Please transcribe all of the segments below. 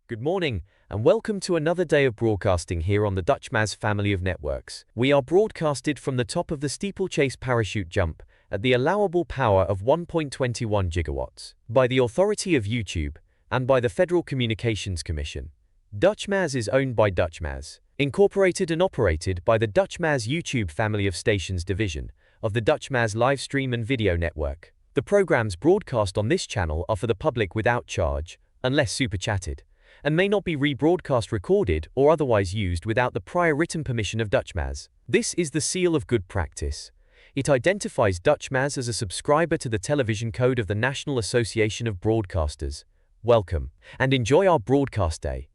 Good morning, and welcome to another day of broadcasting here on the DutchMaz family of networks. We are broadcasted from the top of the steeplechase parachute jump at the allowable power of 1.21 gigawatts by the authority of YouTube and by the Federal Communications Commission. DutchMaz is owned by DutchMaz, incorporated and operated by the DutchMaz YouTube family of stations division of the DutchMaz live stream and video network. The programs broadcast on this channel are for the public without charge, unless super chatted, and may not be rebroadcast, recorded, or otherwise used without the prior written permission of DutchMaz. This is the seal of good practice. It identifies DutchMaz as a subscriber to the television code of the National Association of Broadcasters. Welcome, and enjoy our broadcast day.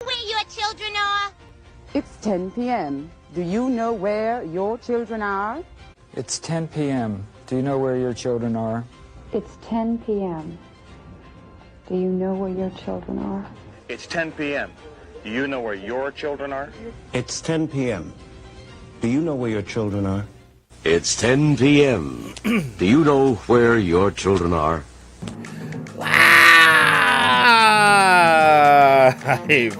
Where your children are? It's 10 p.m. Do you know where your children are? It's 10 p.m. Do you know where your children are? It's 10 p.m. Do you know where your children are? It's 10 p.m. Do you know where your children are? It's 10 p.m. Do you know where your children are? It's 10 p.m. Do you know where your children are? Live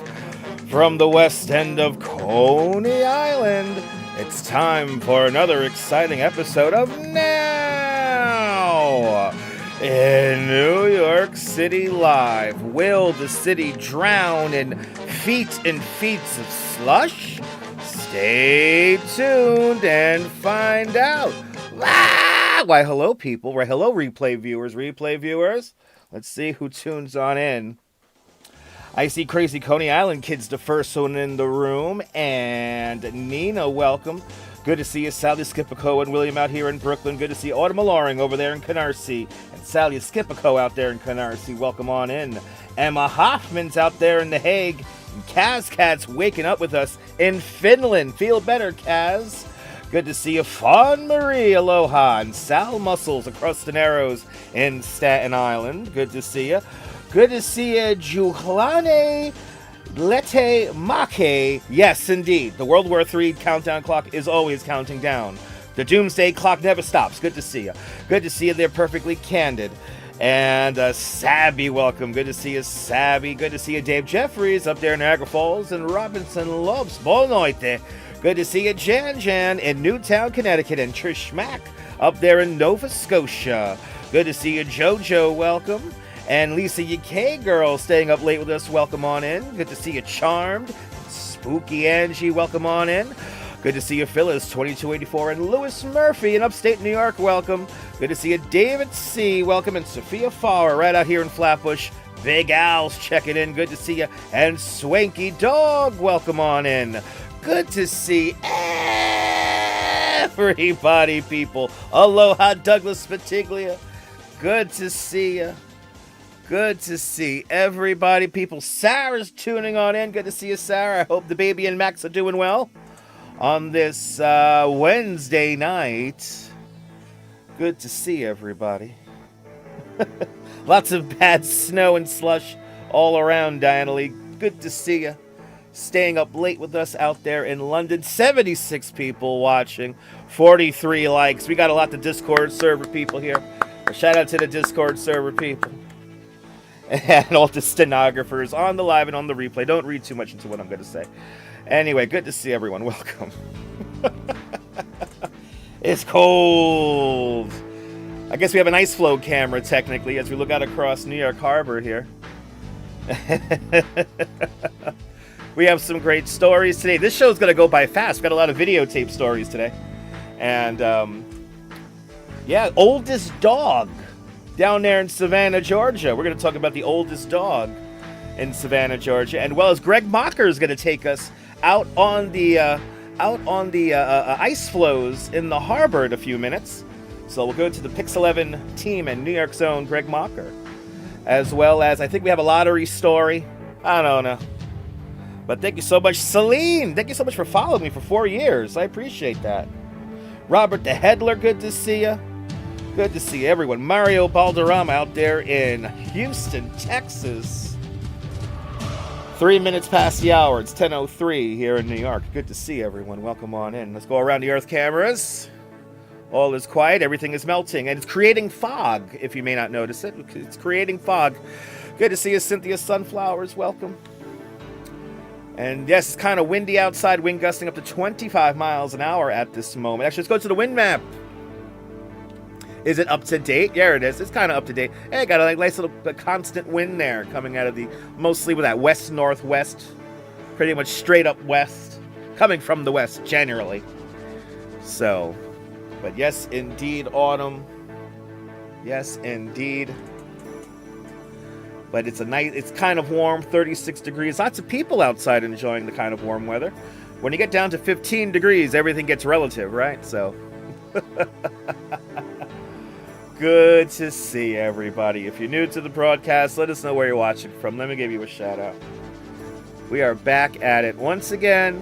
from the west end of Coney Island, it's time for another exciting episode of Now in New York City Live. Will the city drown in feet and feet of slush? Stay tuned and find out. Why, hello, people. Hello, replay viewers. Let's see who tunes on in. I see Crazy Coney Island Kid's the first one in the room. And Nina, welcome. Good to see you, Sally Skipico and William out here in Brooklyn. Good to see Autumn Loring over there in Canarsie. And Sally Skipico out there in Canarsie. Welcome on in. Emma Hoffman's out there in The Hague. And Kaz Cat's waking up with us in Finland. Feel better, Kaz. Good to see you, Fawn Marie, aloha. And Sal Muscles across the Narrows in Staten Island. Good to see you. Good to see you, Juhlane Lete Make. Yes, indeed. The World War III countdown clock is always counting down. The doomsday clock never stops. Good to see you. Good to see you. They're perfectly candid. And Sabby, welcome. Good to see you, Sabby. Good to see you, Dave Jeffries, up there in Niagara Falls and Robinson Lopes. Buon noite. Good to see you, Jan in Newtown, Connecticut, and Trish Mack up there in Nova Scotia. Good to see you, Jojo. Welcome. And Lisa UK Girl staying up late with us, welcome on in. Good to see you, Charmed. Spooky Angie, welcome on in. Good to see you, Phyllis, 2284, and Lewis Murphy in upstate New York, welcome. Good to see you, David C, welcome, and Sophia Farr right out here in Flatbush. Big Al's checking in, good to see you. And Swanky Dog, welcome on in. Good to see everybody, people. Aloha, Douglas Spatiglia. Good to see you. Good to see everybody, people. Sarah's tuning on in. Good to see you, Sarah. I hope the baby and Max are doing well on this Wednesday night. Good to see everybody. Lots of bad snow and slush all around, Diana Lee. Good to see you. Staying up late with us out there in London. 76 people watching. 43 likes. We got a lot of Discord server people here. A shout out to the Discord server people. And all the stenographers on the live and on the replay. Don't read too much into what I'm going to say. Anyway, good to see everyone. Welcome. It's cold. I guess we have an ice flow camera, technically, as we look out across New York Harbor here. We have some great stories today. This show's going to go by fast. We've got a lot of videotape stories today. And, yeah, oldest dog. Down there in Savannah, Georgia. We're going to talk about the oldest dog in Savannah, Georgia. And well as Greg Mocker is going to take us out on the ice floes in the harbor in a few minutes. So we'll go to the Pix 11 team and New York's own Greg Mocker. As well as, I think we have a lottery story. I don't know. But thank you so much, Celine. Thank you so much for following me for 4 years. I appreciate that. Robert the Headler, good to see you. Good to see everyone. Mario Balderrama out there in Houston, Texas. 3 minutes past the hour. It's 10:03 here in New York. Good to see everyone. Welcome on in. Let's go around the Earth cameras. All is quiet. Everything is melting. And it's creating fog, if you may not notice it. It's creating fog. Good to see you, Cynthia Sunflowers. Welcome. And yes, it's kind of windy outside. Wind gusting up to 25 miles an hour at this moment. Actually, let's go to the wind map. Is it up to date? Yeah, it is. It's kind of up to date. Hey, got a nice little constant wind there coming out of the, mostly with that west-northwest, pretty much straight up west, coming from the west generally. So, but yes, indeed, autumn. Yes, indeed. But it's it's kind of warm, 36 degrees. Lots of people outside enjoying the kind of warm weather. When you get down to 15 degrees, everything gets relative, right? So, good to see everybody. If you're new to the broadcast, let us know where you're watching from. Let me give you a shout out. We are back at it once again.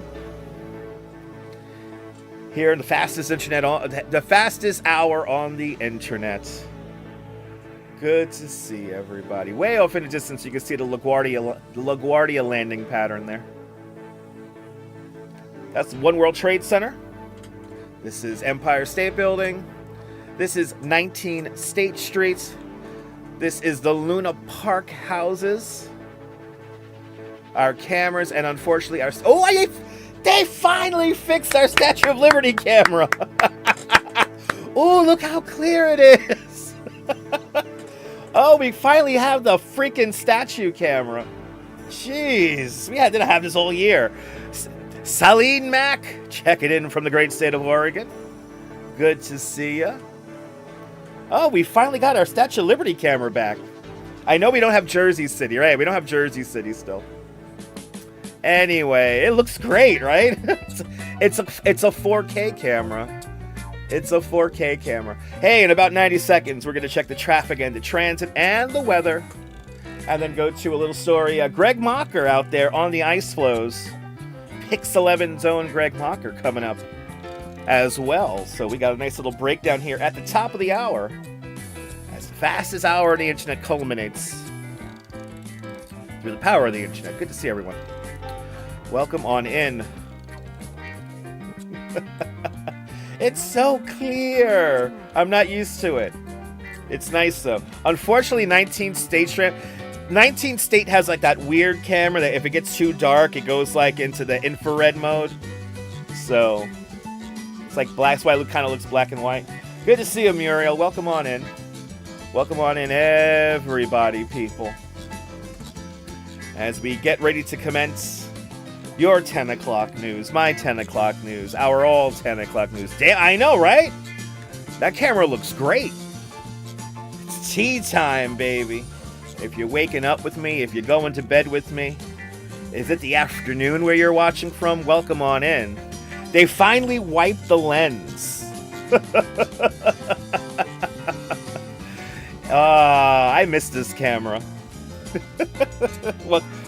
Here in the fastest hour on the internet. Good to see everybody. Way off in the distance, you can see the LaGuardia landing pattern there. That's One World Trade Center. This is Empire State Building. This is 19 State Street. This is the Luna Park houses. Our cameras, and unfortunately our... Oh, they finally fixed our Statue of Liberty camera. Oh, look how clear it is. Oh, we finally have the freaking statue camera. Jeez, we didn't have this all year. Saline Mac, check it in from the great state of Oregon. Good to see ya. Oh, we finally got our Statue of Liberty camera back. I know we don't have Jersey City, right? We don't have Jersey City still. Anyway, it looks great, right? It's a 4K camera. It's a 4K camera. Hey, in about 90 seconds, we're going to check the traffic and the transit and the weather. And then go to a little story. Greg Mocker out there on the ice flows. Pix 11 zone Greg Mocker coming up as well. So we got a nice little breakdown here at the top of the hour. As the fastest hour on the internet culminates through the power of the internet. Good to see everyone. Welcome on in. It's so clear. I'm not used to it. It's nice though. Unfortunately, 19 State has like that weird camera that if it gets too dark, it goes like into the infrared mode. So it's like black. That's why it kind of looks black and white. Good to see you, Muriel. Welcome on in. Welcome on in, everybody, people. As we get ready to commence your 10 o'clock news, my 10 o'clock news, our all 10 o'clock news. Damn, I know, right? That camera looks great. It's tea time, baby. If you're waking up with me, if you're going to bed with me, is it the afternoon where you're watching from? Welcome on in. They finally wiped the lens. I miss this camera.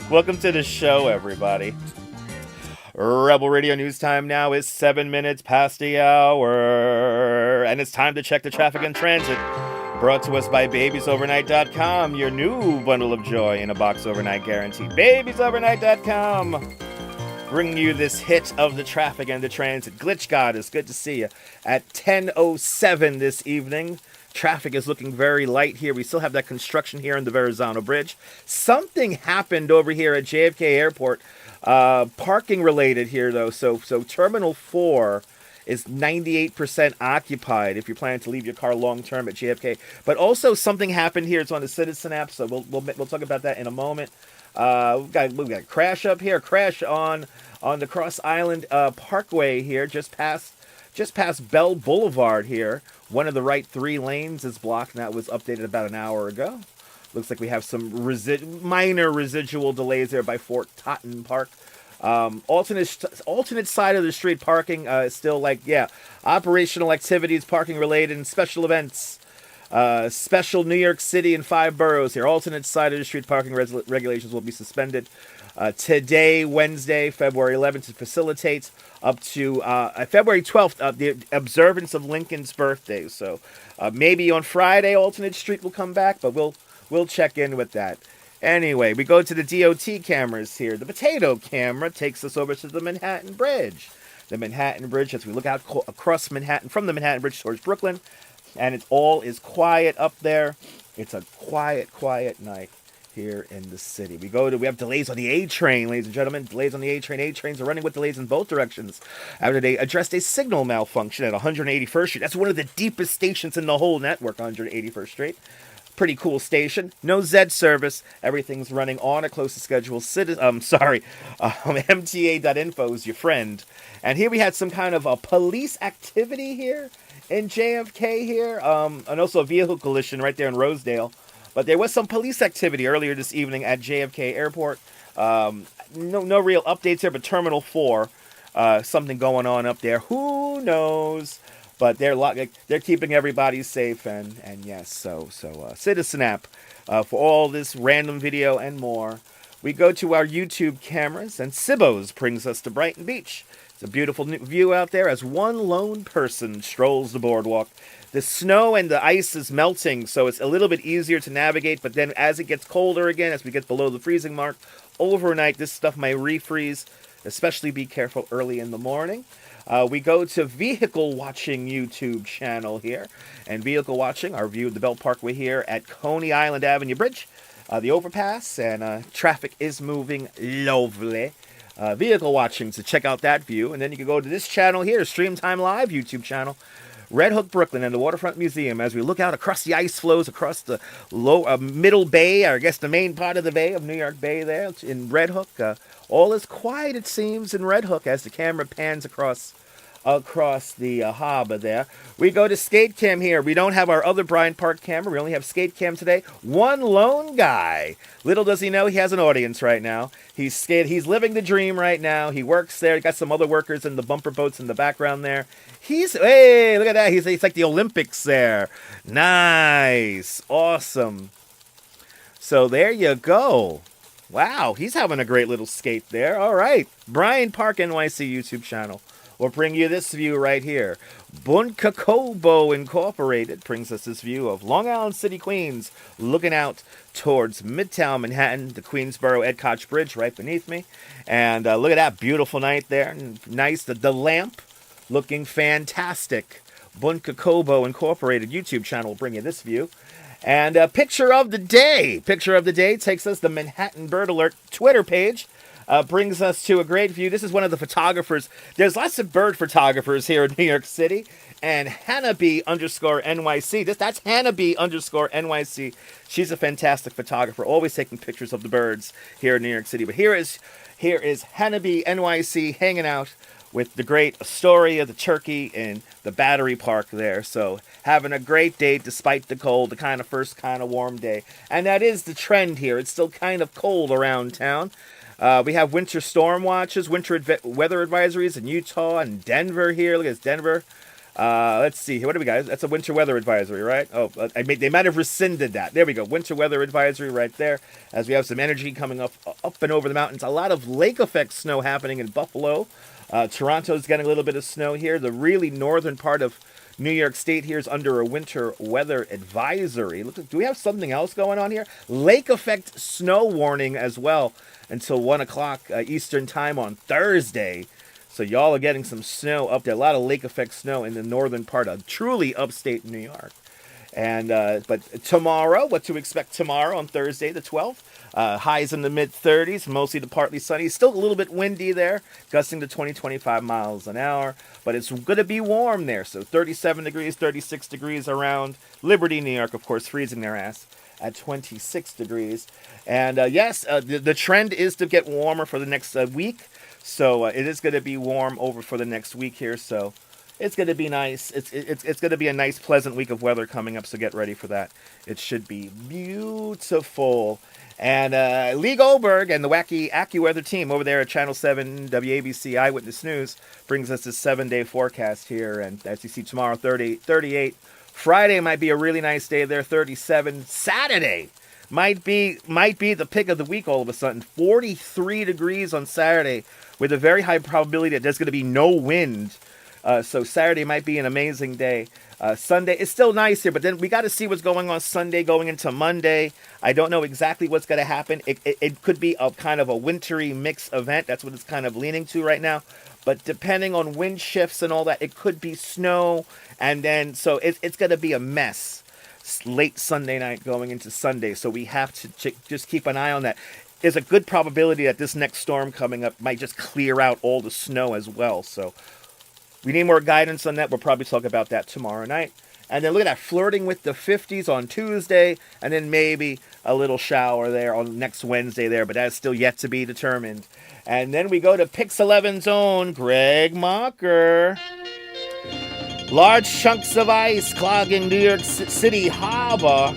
Welcome to the show, everybody. Rebel Radio News time now is 7 minutes past the hour. And it's time to check the traffic and transit. Brought to us by BabiesOvernight.com, your new bundle of joy in a box overnight guarantee. BabiesOvernight.com. Bringing you this hit of the traffic and the transit. Glitch Goddess, good to see you. At 10:07 this evening. Traffic is looking very light here. We still have that construction here on the Verrazano Bridge. Something happened over here at JFK Airport. Parking related here, though. So Terminal 4 is 98% occupied if you're planning to leave your car long term at JFK. But also something happened here. It's on the Citizen app, so we'll talk about that in a moment. We've got a crash up here. Crash on the Cross Island Parkway here, just past Bell Boulevard here. One of the right 3 lanes is blocked, and that was updated about an hour ago. Looks like we have some minor residual delays there by Fort Totten Park. Alternate side of the street parking is still operational activities, parking related, and special events. Special New York City and 5 boroughs here. Alternate side of the street parking regulations will be suspended today, Wednesday, February 11th, to facilitate up to February 12th, the observance of Lincoln's birthday. So maybe on Friday, alternate street will come back, but we'll check in with that. Anyway, we go to the DOT cameras here. The potato camera takes us over to the Manhattan Bridge. The Manhattan Bridge, as we look out across Manhattan, from the Manhattan Bridge towards Brooklyn, and it all is quiet up there. It's a quiet night here in the city. We have delays on the A train, ladies and gentlemen. Delays on the A train. A trains are running with delays in both directions after they addressed a signal malfunction at 181st Street. That's one of the deepest stations in the whole network, 181st Street. Pretty cool station. No Z service. Everything's running on a close to schedule. MTA.info is your friend. And here we had some kind of a police activity here in JFK here. And also a vehicle collision right there in Rosedale. But there was some police activity earlier this evening at JFK Airport. No real updates here, but Terminal 4, something going on up there. Who knows? But they're keeping everybody safe, and yes, so Citizen app for all this random video and more. We go to our YouTube cameras, and Sibbo's brings us to Brighton Beach. It's a beautiful view out there as one lone person strolls the boardwalk. The snow and the ice is melting, so it's a little bit easier to navigate, but then as it gets colder again, as we get below the freezing mark, overnight this stuff might refreeze, especially be careful early in the morning. We go to Vehicle Watching YouTube channel here, and Vehicle Watching, our view of the Belt Parkway here at Coney Island Avenue Bridge, the overpass, and traffic is moving lovely. Vehicle Watching, so check out that view, and then you can go to this channel here, Stream Time Live YouTube channel, Red Hook, Brooklyn, and the Waterfront Museum, as we look out across the ice floes across the middle bay, or I guess the main part of the bay of New York Bay there in Red Hook. All is quiet, it seems, in Red Hook as the camera pans across the harbor there. We go to Skate Cam here. We don't have our other Bryant Park camera. We only have Skate Cam today. One lone guy. Little does he know he has an audience right now. He's living the dream right now. He works there. He got some other workers in the bumper boats in the background there. Hey, look at that. He's like the Olympics there. Nice. Awesome. So there you go. Wow, he's having a great little skate there. All right. Bryant Park NYC YouTube channel. We'll bring you this view right here. Bunkakobo Incorporated brings us this view of Long Island City, Queens, looking out towards Midtown Manhattan, the Queensboro Ed Koch Bridge right beneath me. And look at that beautiful night there. Nice. The lamp looking fantastic. Bunkakobo Incorporated YouTube channel will bring you this view. And picture of the day. Picture of the day takes us the Manhattan Bird Alert Twitter page. Brings us to a great view. This is one of the photographers. There's lots of bird photographers here in New York City. And Hannah_NYC. That's Hannah_NYC. She's a fantastic photographer, always taking pictures of the birds here in New York City. But here is Hannah_NYC hanging out with the great Astoria, the turkey, and the Battery Park there. So having a great day despite the cold, the first kind of warm day. And that is the trend here. It's still kind of cold around town. We have winter storm watches, winter weather advisories in Utah and Denver here. Look at this, Denver. Let's see. What do we got? That's a winter weather advisory, right? Oh, they might have rescinded that. There we go. Winter weather advisory right there. As we have some energy coming up and over the mountains. A lot of lake effect snow happening in Buffalo. Toronto's getting a little bit of snow here. The really northern part of New York State here is under a winter weather advisory. Look, do we have something else going on here? Lake effect snow warning as well until 1 o'clock Eastern time on Thursday. So y'all are getting some snow up there. A lot of lake effect snow in the northern part of truly upstate New York. And but tomorrow, what to expect tomorrow on Thursday the 12th? Highs in the mid-30s, mostly to partly sunny. Still a little bit windy there, gusting to 20-25 miles an hour. But it's going to be warm there. So 37 degrees, 36 degrees around Liberty, New York, of course, freezing their ass at 26 degrees. And the trend is to get warmer for the next week. So it is going to be warm over for the next week here. So it's going to be nice. It's going to be a nice, pleasant week of weather coming up. So get ready for that. It should be beautiful. And Lee Goldberg and the wacky AccuWeather team over there at Channel 7 WABC Eyewitness News brings us this 7-day forecast here. And as you see tomorrow, 38. Friday might be a really nice day there, 37. Saturday might be the pick of the week all of a sudden. 43 degrees on Saturday with a very high probability that there's going to be no wind. So Saturday might be an amazing day. Sunday is still nice here, but then we got to see what's going on Sunday going into Monday. I don't know exactly what's going to happen. It could be a kind of a wintry mix event. That's what it's kind of leaning to right now. But depending on wind shifts and all that, it could be snow. And then, so it's going to be a mess. late Sunday night going into Sunday. So we have to just keep an eye on that. There's a good probability that this next storm coming up might just clear out all the snow as well. So we need more guidance on that. We'll probably talk about that tomorrow night. And then look at that, flirting with the 50s on Tuesday, and then maybe a little shower there on next Wednesday there, but that's still yet to be determined. And then we go to Pix11's own Greg Mocker. Large chunks of ice clogging New York City harbor.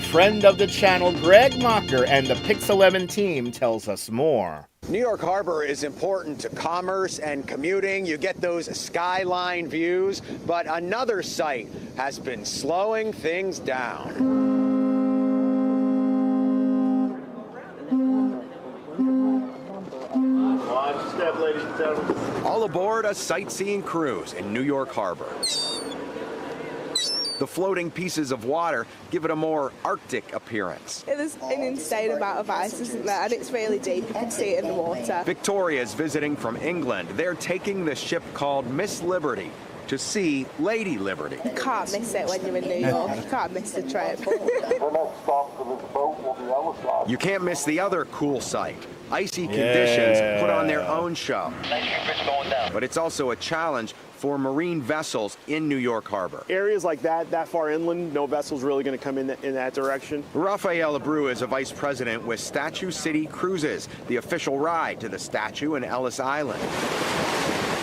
Friend of the channel, Greg Mocker, and the Pix11 team tells us more. New York Harbor is important to commerce and commuting. You get those skyline views, but another site has been slowing things down. Watch step, ladies and gentlemen. All aboard a sightseeing cruise in New York Harbor. The floating pieces of water give it a more Arctic appearance. There's an insane amount of ice, isn't there? And it's really deep. You can see it in the water. Victoria's visiting from England. They're taking the ship called Miss Liberty to see Lady Liberty. You can't miss it when you're in New York. You can't miss the trip. You can't miss the other cool sight. Icy conditions put on their own show. But it's also a challenge for marine vessels in New York Harbor. Areas like that far inland, no vessel's really going to come in that direction. Raphael Abreu is a vice president with Statue City Cruises, the official ride to the statue in Ellis Island.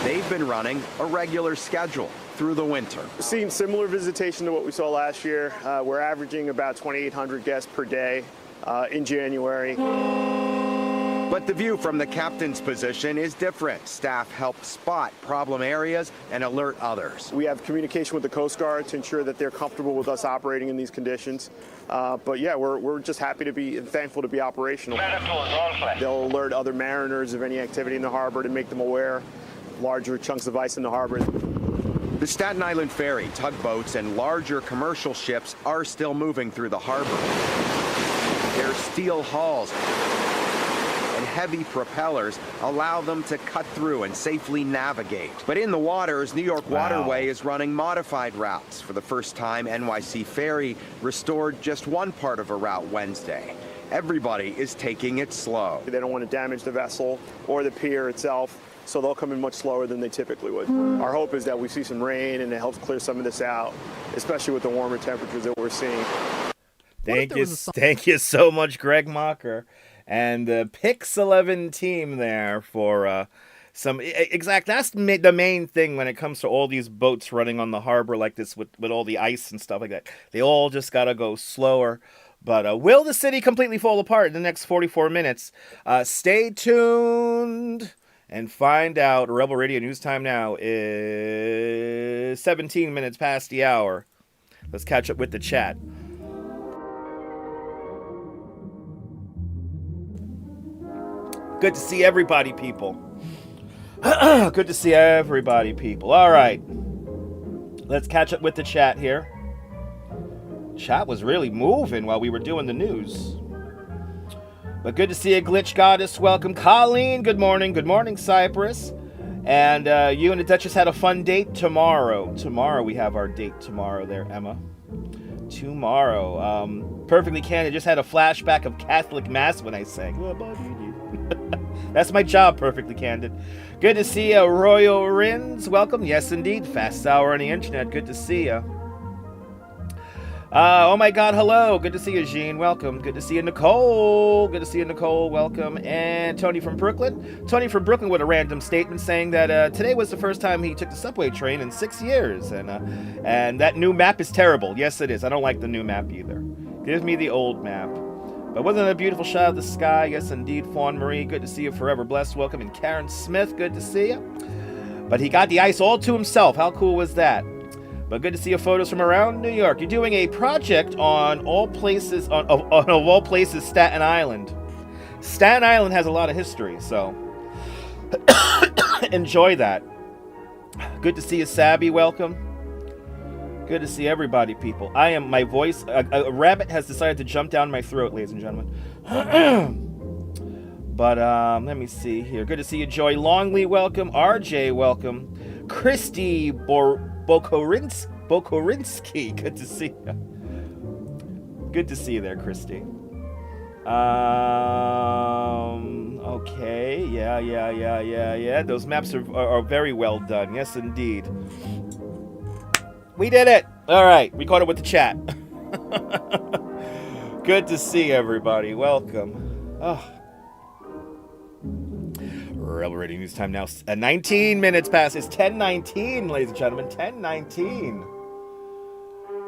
They've been running a regular schedule through the winter. Seeing similar visitation to what we saw last year. We're averaging about 2,800 guests per day in January. But the view from the captain's position is different. Staff help spot problem areas and alert others. We have communication with the Coast Guard to ensure that they're comfortable with us operating in these conditions. But yeah, we're just happy to be and thankful to be operational. They'll alert other mariners of any activity in the harbor to make them aware. Larger chunks of ice in the harbor. The Staten Island Ferry, tugboats, and larger commercial ships are still moving through the harbor. Their steel hulls and heavy propellers allow them to cut through and safely navigate. But in the waters, New York Waterway is running modified routes. For the first time, NYC Ferry restored just one part of a route Wednesday. Everybody is taking it slow. They don't want to damage the vessel or the pier itself, so they'll come in much slower than they typically would. Our hope is that we see some rain and it helps clear some of this out, especially with the warmer temperatures that we're seeing. Thank you so much, Greg Mocker, and the Pix11 team there for some exact. That's the main thing when it comes to all these boats running on the harbor like this with all the ice and stuff like that. They all just gotta go slower. But will the city completely fall apart in the next 44 minutes? Stay tuned and find out. Rebel Radio News Time now is 17 minutes past the hour. Let's catch up with the chat. Good to see everybody, people. Good to see everybody, people. All right. Let's catch up with the chat here. Chat was really moving while we were doing the news. But good to see you, Glitch Goddess. Welcome. Colleen, good morning. Good morning, Cypress. And you and the Duchess had a fun date tomorrow. Tomorrow we have our date tomorrow there, Emma. Tomorrow. Perfectly Candid just had a flashback of Catholic Mass when I sang. That's my job, Perfectly Candid. Good to see you, Royal Rins. Welcome. Yes, indeed. Fast hour on the internet. Good to see you. Oh my God, hello. Good to see you, Jean. Welcome. Good to see you, Nicole. Good to see you, Nicole. Welcome. And Tony from Brooklyn. Tony from Brooklyn with a random statement saying that today was the first time he took the subway train in 6 years. And that new map is terrible. Yes, it is. I don't like the new map either. Give me the old map. But wasn't it a beautiful shot of the sky? Yes, indeed. Fawn Marie, good to see you. Forever blessed. Welcome. And Karen Smith, good to see you. But he got the ice all to himself. How cool was that? But good to see your photos from around New York. You're doing a project on all places, of all places, Staten Island. Staten Island has a lot of history, so enjoy that. Good to see you, Sabby. Welcome. Good to see everybody, people. My voice, a rabbit has decided to jump down my throat, ladies and gentlemen. But let me see here. Good to see you, Joy Longley. Welcome. RJ, welcome. Christy Bokorinsky, good to see you. Good to see you there, Christy. Okay. Yeah. Those maps are very well done. Yes, indeed. We did it. All right. We caught up with the chat. Good to see everybody. Welcome. Oh. Rebel Radio News time now. 19 minutes past. It's 10:19, ladies and gentlemen. 10:19.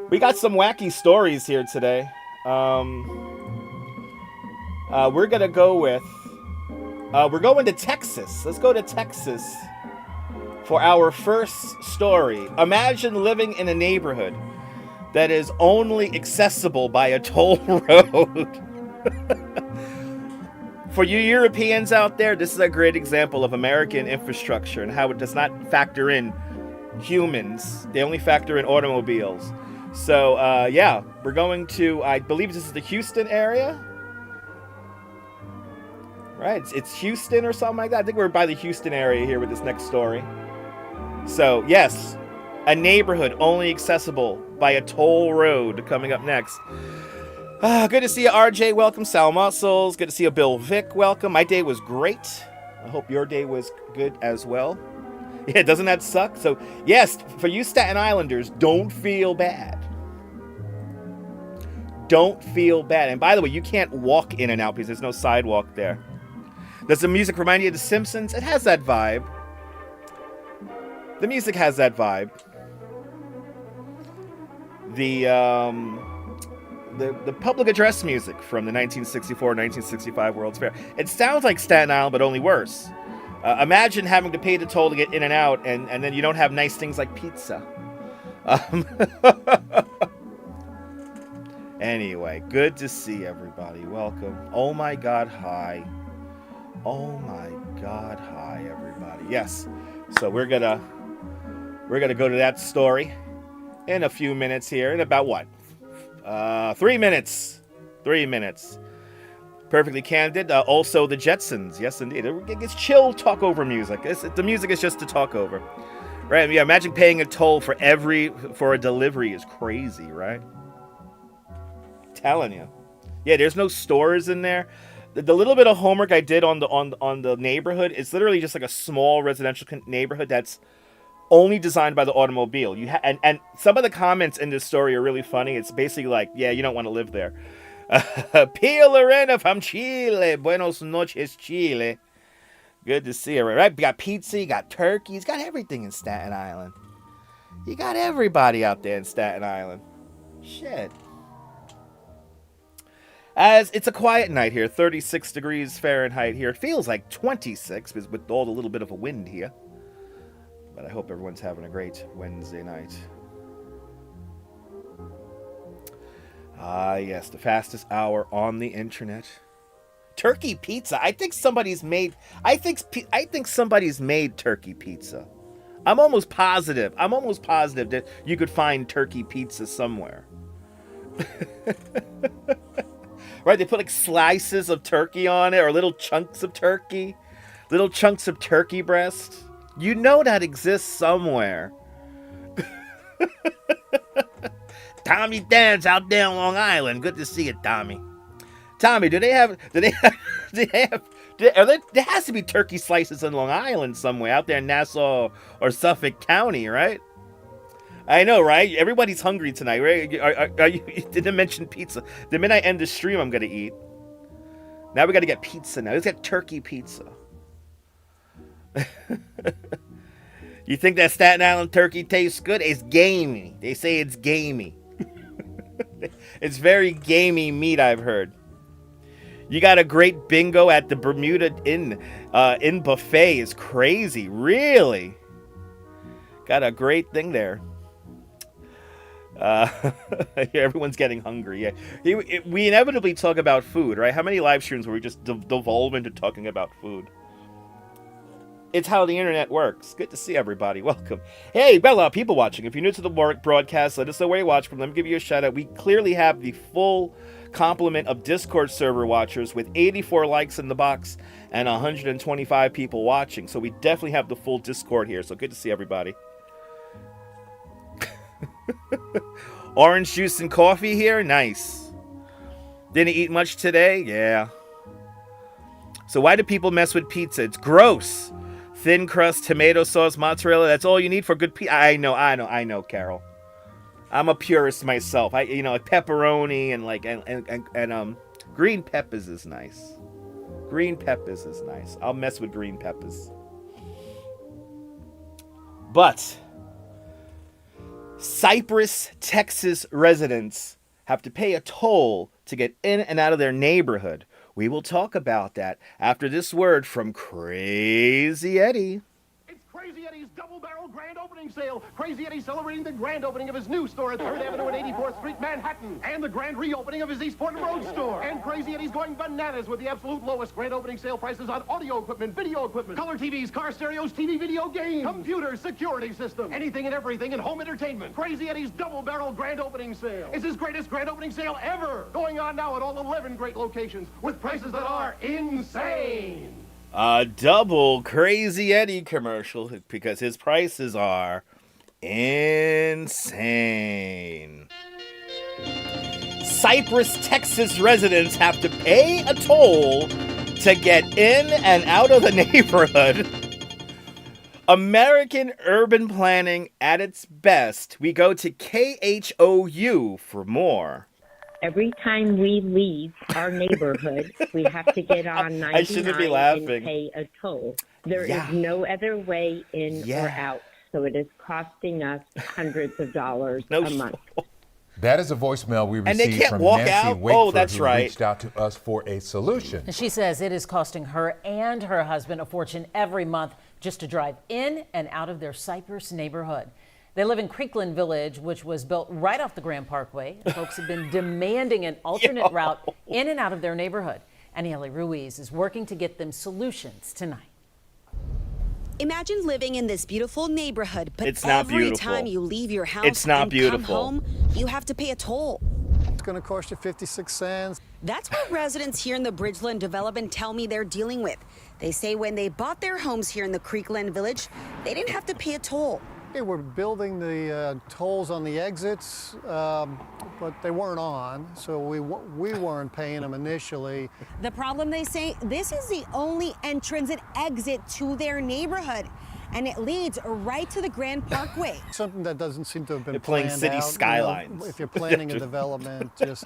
We got some wacky stories here today. We're gonna go with. We're going to Texas. Let's go to Texas for our first story. Imagine living in a neighborhood that is only accessible by a toll road. For you Europeans out there, this is a great example of American infrastructure and how it does not factor in humans. They only factor in automobiles. So, yeah, we're going to, I believe this is the Houston area. Right, it's Houston or something like that. I think we're by the Houston area here with this next story. So, yes, a neighborhood only accessible by a toll road coming up next. Good to see you, RJ. Welcome, Sal Muscles. Good to see you, Bill Vick. Welcome. My day was great. I hope your day was good as well. Yeah, doesn't that suck? So, yes, for you Staten Islanders, don't feel bad. Don't feel bad. And by the way, you can't walk in and out because there's no sidewalk there. Does the music remind you of The Simpsons? It has that vibe. The music has that vibe. The public address music from the 1964-1965 World's Fair. It sounds like Staten Island, but only worse. Imagine having to pay the toll to get in and out, and then you don't have nice things like pizza. Anyway, good to see everybody. Welcome. Oh my God, hi. Oh my God, hi everybody. Yes. So we're gonna go to that story in a few minutes here. In about what? 3 minutes. 3 minutes. Perfectly candid. Also the Jetsons. Yes, indeed. It's chill talk over music. The music is just to talk over. Right? Yeah, imagine paying a toll for a delivery is crazy, right? Telling you. Yeah, there's no stores in there. The little bit of homework I did on the neighborhood, it's literally just like a small residential neighborhood that's only designed by the automobile. And some of the comments in this story are really funny. It's basically like, yeah, you don't want to live there. Pia Lorena from Chile. Buenos noches, Chile. Good to see you, right? You got pizza, you got turkey, you got everything in Staten Island. You got everybody out there in Staten Island. Shit. As it's a quiet night here, 36 degrees Fahrenheit here. It feels like 26 with all the little bit of a wind here. But I hope everyone's having a great Wednesday night. Ah, yes, the fastest hour on the internet. Turkey pizza. I think somebody's made turkey pizza. I'm almost positive that you could find turkey pizza somewhere. Right, they put like slices of turkey on it, or little chunks of turkey breast. You know that exists somewhere. Tommy Dan's out there on Long Island. Good to see you, Tommy. Tommy, there has to be turkey slices in Long Island somewhere, out there in Nassau or Suffolk County, right? I know, right? Everybody's hungry tonight, right? Are you didn't mention pizza. The minute I end the stream, I'm going to eat. Now we got to get pizza now. Let's get turkey pizza. You think that Staten Island turkey tastes good? It's gamey. They say it's gamey. It's very gamey meat, I've heard. You got a great bingo at the Bermuda Inn buffet. Is crazy. Really? Got a great thing there. Everyone's getting hungry. Yeah, we inevitably talk about food, right? How many live streams where we just devolve into talking about food? It's how the internet works. Good to see everybody. Welcome. Hey, we've got a lot of people watching. If you're new to the broadcast, let us know where you watch from. Let me give you a shout out. We clearly have the full complement of Discord server watchers with 84 likes in the box and 125 people watching. So we definitely have the full Discord here. So good to see everybody. Orange juice and coffee here? Nice. Didn't eat much today? Yeah. So why do people mess with pizza? It's gross. Thin crust, tomato sauce, mozzarella. That's all you need for good pizza. I know, Carol. I'm a purist myself. Like pepperoni and green peppers is nice. Green peppers is nice. I'll mess with green peppers. But Cypress, Texas residents have to pay a toll to get in and out of their neighborhood. We will talk about that after this word from Crazy Eddie. Crazy Eddie's double-barrel grand opening sale. Crazy Eddie celebrating the grand opening of his new store at 3rd Avenue and 84th Street, Manhattan. And the grand reopening of his Eastport Road store. And Crazy Eddie's going bananas with the absolute lowest grand opening sale prices on audio equipment, video equipment, color TVs, car stereos, TV video games, computers, security system, anything and everything in home entertainment. Crazy Eddie's double-barrel grand opening sale. It's his greatest grand opening sale ever. Going on now at all 11 great locations with prices that are insane. A double Crazy Eddie commercial because his prices are insane. Cypress, Texas residents have to pay a toll to get in and out of the neighborhood. American urban planning at its best. We go to KHOU for more. Every time we leave our neighborhood, we have to get on 99 I shouldn't be laughing. and pay a toll. There is no other way in or out, so it is costing us hundreds of dollars a month. That is a voicemail we And they received can't from walk Nancy out? Wakeford, Oh, that's who right. reached out to us for a solution. She says it is costing her and her husband a fortune every month just to drive in and out of their Cypress neighborhood. They live in Creekland Village, which was built right off the Grand Parkway. Folks have been demanding an alternate route in and out of their neighborhood. Aniele Ruiz is working to get them solutions tonight. Imagine living in this beautiful neighborhood, but It's not every beautiful. time you leave your house It's not and beautiful. come home, you have to pay a toll. It's going to cost you 56 cents. That's what residents here in the Bridgeland development tell me they're dealing with. They say when they bought their homes here in the Creekland Village, they didn't have to pay a toll. They were building the tolls on the exits, but they weren't on, so we weren't paying them initially. The problem, they say, this is the only entrance and exit to their neighborhood, and it leads right to the Grand Parkway. Something that doesn't seem to have been They're playing planned city out, skylines. if you're planning a development, just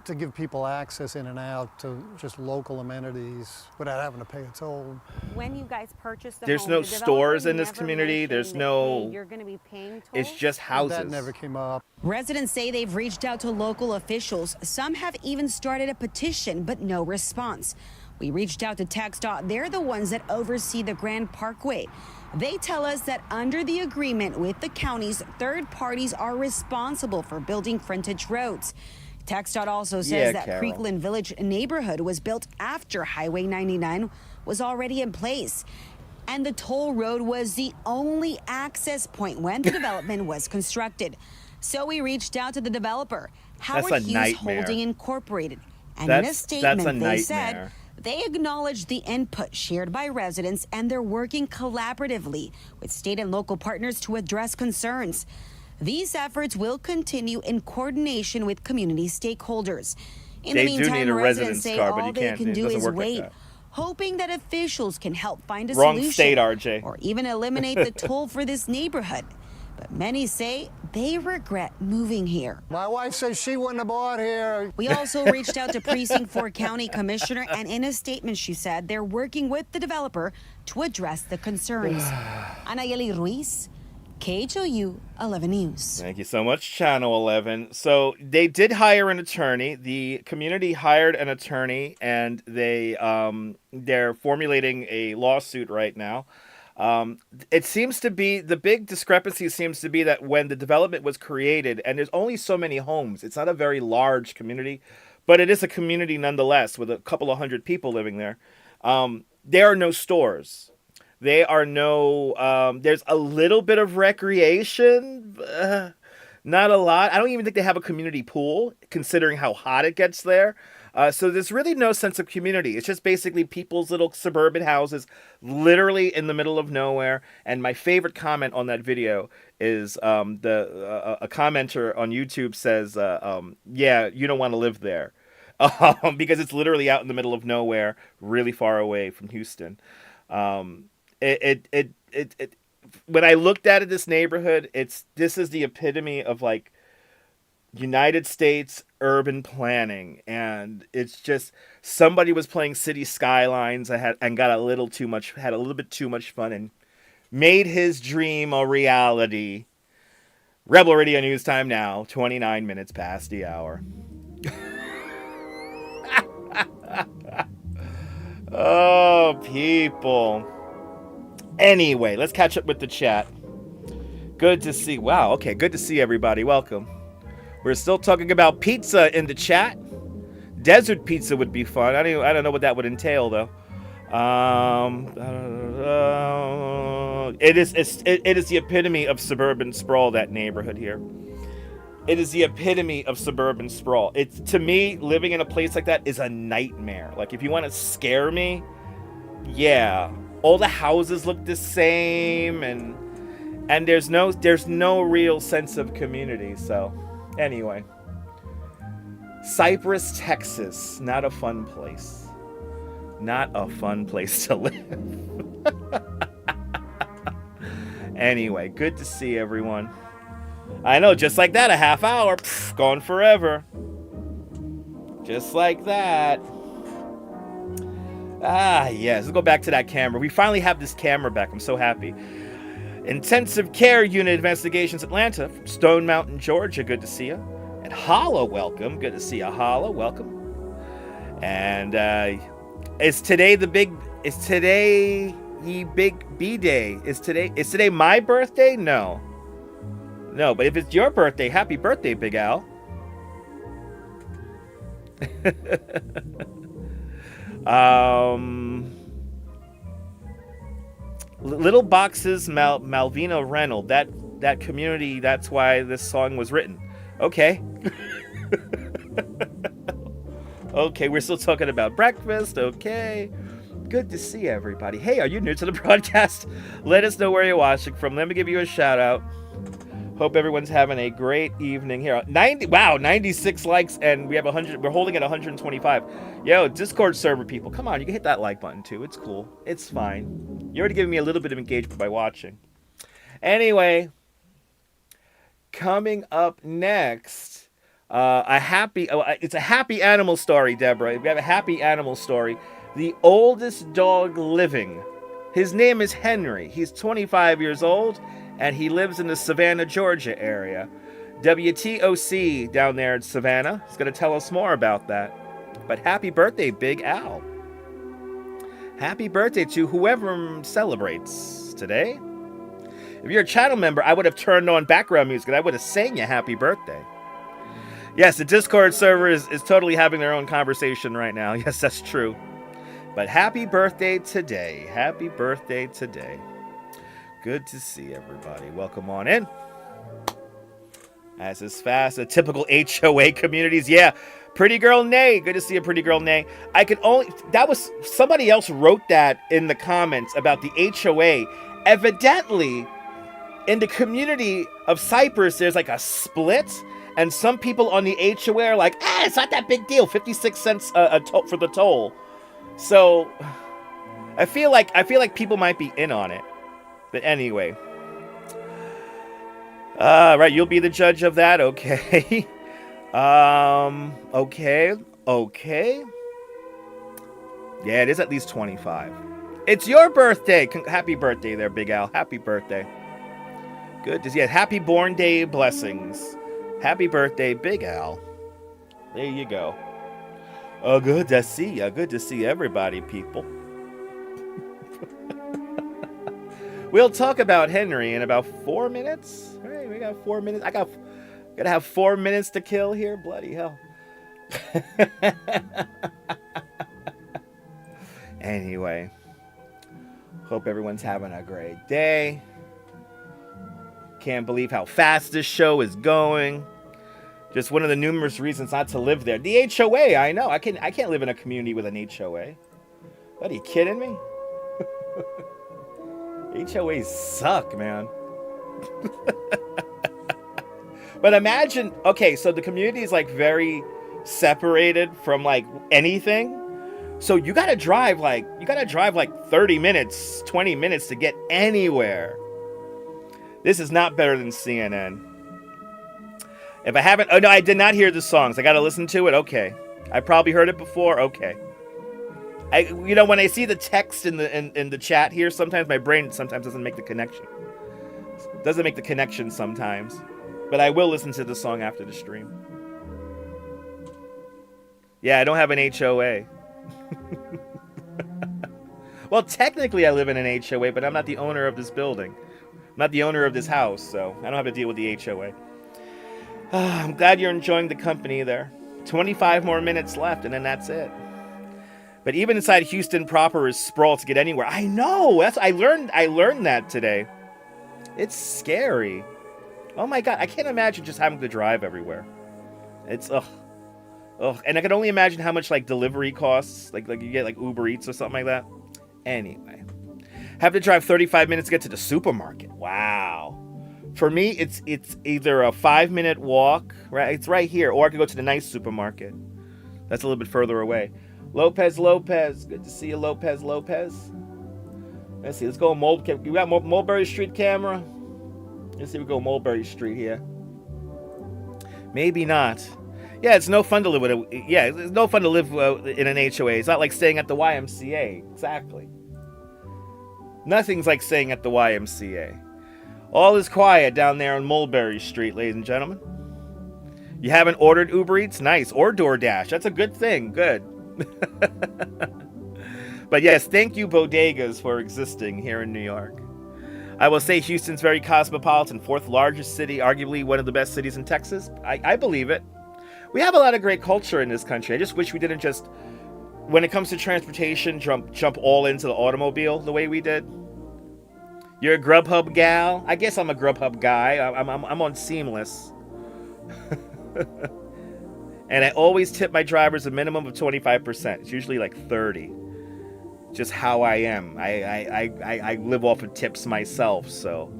to give people access in and out to just local amenities without having to pay a toll. When you guys purchased the There's home, no the stores in developer this community. never There's mentioned, no. hey, you're going to be paying tolls? It's just houses. That never came up. Residents say they've reached out to local officials. Some have even started a petition, but no response. We reached out to TxDOT. They're the ones that oversee the Grand Parkway. They tell us that under the agreement with the counties, third parties are responsible for building frontage roads. TxDOT also says that Carol. Creekland Village neighborhood was built after Highway 99 was already in place. And the toll road was the only access point when the development was constructed. So we reached out to the developer, Howard a Hughes nightmare. Holding Incorporated. And in a That's statement, a they said nightmare. they acknowledged the input shared by residents and they're working collaboratively with state and local partners to address concerns. These efforts will continue in coordination with community stakeholders. In They the do meantime, need a residents residence say card, but all you they can't- can it do doesn't is work like wait, that. hoping that officials can help find a Wrong solution state, RJ. or even eliminate the toll for this neighborhood. But many say they regret moving here. My wife says she wouldn't have bought here. We also reached out to Precinct 4 County Commissioner, and in a statement she said they're working with the developer to address the concerns. Anayeli Ruiz, KHOU 11 News. Thank you so much, Channel 11. So they did hire an attorney. The community hired an attorney, and they're formulating a lawsuit right now. It seems to be, the big discrepancy seems to be that when the development was created, and there's only so many homes, it's not a very large community, but it is a community nonetheless with a couple of hundred people living there. There are no stores. There are no, there's a little bit of recreation, not a lot. I don't even think they have a community pool, considering how hot it gets there. So there's really no sense of community. It's just basically people's little suburban houses, literally in the middle of nowhere. And my favorite comment on that video is a commenter on YouTube says, "Yeah, you don't want to live there," because it's literally out in the middle of nowhere, really far away from Houston. When I looked at this neighborhood, this is the epitome of like United States urban planning, and it's just somebody was playing City Skylines and got a little bit too much fun and made his dream a reality. Rebel Radio News time now, 29 minutes past the hour. Oh, people. Anyway, let's catch up with the chat. Good to see. Wow, okay, good to see everybody. Welcome. We're still talking about pizza in the chat. Desert pizza would be fun. I don't know what that would entail though. It is the epitome of suburban sprawl, that neighborhood here. It is the epitome of suburban sprawl. It's, to me, living in a place like that is a nightmare. Like, if you want to scare me, yeah, all the houses look the same, and there's no real sense of community. So anyway, Cypress, Texas, not a fun place. Not a fun place to live. Anyway, good to see everyone. I know, just like that, a half hour, gone forever. Just like that. Ah, yes, let's go back to that camera. We finally have this camera back. I'm so happy. Intensive Care Unit Investigations Atlanta, from Stone Mountain, Georgia. Good to see you. And Hala, welcome. Good to see you, Hala. Welcome. And is today the big B-Day? Is today my birthday? No. No, but if it's your birthday, happy birthday, Big Al. Little Boxes, Malvina Reynolds. That community, that's why this song was written. Okay. Okay, we're still talking about breakfast. Okay. Good to see everybody. Hey, are you new to the broadcast? Let us know where you're watching from. Let me give you a shout out. Hope everyone's having a great evening here. 96 likes, and we have 100. We're holding at 125. Yo, Discord server people, come on, you can hit that like button too. It's cool. It's fine. You're already giving me a little bit of engagement by watching. Anyway, coming up next, it's a happy animal story, Deborah. We have a happy animal story. The oldest dog living. His name is Henry. He's 25 years old. And he lives in the Savannah, Georgia area. WTOC down there in Savannah is going to tell us more about that. But happy birthday, Big Al. Happy birthday to whoever celebrates today. If you're a channel member, I would have turned on background music and I would have sang you happy birthday. Yes, the Discord server is totally having their own conversation right now. Yes, that's true. But happy birthday today. Happy birthday today. Good to see everybody. Welcome on in. As is fast, a typical HOA communities. Yeah, Pretty Girl Nay. Good to see a Pretty Girl Nay. That was, somebody else wrote that in the comments about the HOA. Evidently, in the community of Cypress, there's like a split, and some people on the HOA are like, it's not that big deal. 56 cents for the toll. So, I feel like people might be in on it. But anyway. Right, you'll be the judge of that, okay. Okay. Yeah, it is at least 25. It's your birthday. Happy birthday there, Big Al. Happy birthday. Good to see you. Happy born day blessings. Happy birthday, Big Al. There you go. Oh, good to see you. Good to see everybody, people. We'll talk about Henry in about 4 minutes. All right, we got 4 minutes. Gotta have 4 minutes to kill here. Bloody hell. Anyway, hope everyone's having a great day. Can't believe how fast this show is going. Just one of the numerous reasons not to live there. The HOA, I know. I can't live in a community with an HOA. What, are you kidding me? HOAs suck, man. But imagine, okay, so the community is like very separated from like anything. So you gotta drive like 30 minutes, 20 minutes to get anywhere. This is not better than CNN. If I haven't, oh no, I did not hear the songs. I gotta listen to it. Okay, I probably heard it before. Okay, when I see the text in the chat here, sometimes my brain sometimes doesn't make the connection. Doesn't make the connection sometimes, but I will listen to the song after the stream. Yeah, I don't have an HOA. Well, technically I live in an HOA, but I'm not the owner of this building. I'm not the owner of this house, so I don't have to deal with the HOA. I'm glad you're enjoying the company there. 25 more minutes left, and then that's it. But even inside Houston proper is sprawl to get anywhere. I know. I learned that today. It's scary. Oh my God, I can't imagine just having to drive everywhere. It's ugh. And I can only imagine how much like delivery costs, like you get like Uber Eats or something like that. Anyway, have to drive 35 minutes to get to the supermarket. Wow. For me, it's either a 5-minute walk, right? It's right here, or I could go to the nice supermarket. That's a little bit further away. Lopez, good to see you, Lopez. Let's see, let's go we got Mulberry Street camera. Let's see, we go Mulberry Street here. Maybe not. Yeah, it's no fun to live it's no fun to live in an HOA. It's not like staying at the YMCA. Exactly. Nothing's like staying at the YMCA. All is quiet down there on Mulberry Street, ladies and gentlemen. You haven't ordered Uber Eats? Nice. Or DoorDash. That's a good thing. Good. But yes, thank you, bodegas, for existing here in New York. I will say Houston's very cosmopolitan, 4th largest city, arguably one of the best cities in Texas. I believe it. We have a lot of great culture in this country. I just wish we didn't just, when it comes to transportation, jump all into the automobile the way we did. You're a Grubhub gal? I guess I'm a Grubhub guy. I'm on Seamless. And I always tip my drivers a minimum of 25%. It's usually like 30. Just how I am. I live off of tips myself, so.